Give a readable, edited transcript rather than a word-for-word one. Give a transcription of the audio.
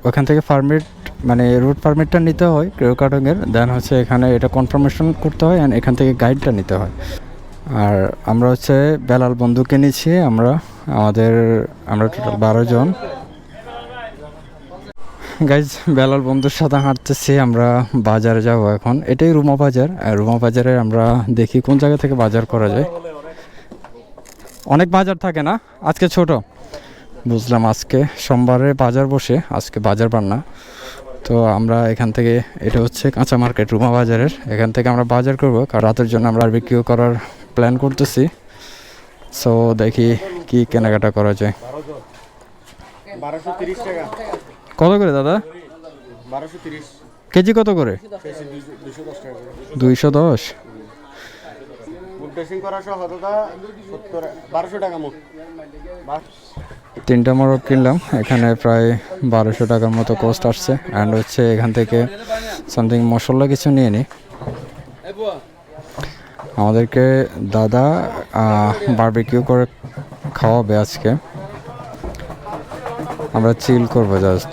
ওখান থেকে পারমিট মানে রুট পারমিটটা নিতে হয় ক্রেওকাটংয়ের, দেন হচ্ছে এখানে এটা কনফার্মেশন করতে হয় অ্যান্ড এখান থেকে গাইডটা নিতে হয়। আর আমরা হচ্ছে বেলাল বন্ধুকে নিচ্ছি, আমরা টোটাল 12 জন গাইজ। বেলাল বন্ধুর সাথে হাঁটতেছি, আমরা বাজারে যাব এখন। এটাই রুমা বাজার, আর রুমা বাজারে আমরা দেখি কোন জায়গা থেকে বাজার করা যায়। অনেক বাজার থাকে না, আজকে ছোট বুঝলাম, আজকে সোমবারে বাজার বসে, আজকে বাজার বার না। তো আমরা এখান থেকে, এটা হচ্ছে কাঁচা মার্কেট রুমা বাজারের, এখান থেকে আমরা বাজার করব, কারণ রাতের জন্য আমরা বারবিকিউ করার প্ল্যান করতেছি। সো দেখি কি কেনাকাটা করা যায়। 1230 টাকা। কত করে দাদা? 1230 কেজি কত করে? 210 টাকা। 210। ফুড ড্রেসিং করা সহ দাদা 1200 টাকা মুখ। 3টা মোরগ কিনলাম, এখানে প্রায় 1200 টাকার মতো কস্ট আসছে। অ্যান্ড হচ্ছে এখান থেকে সামথিং মশলা কিছু নিয়ে নিই। আমাদেরকে দাদা বারবিকিউ করে খাওয়াবে আজকে, আমরা চিল করবো জাস্ট।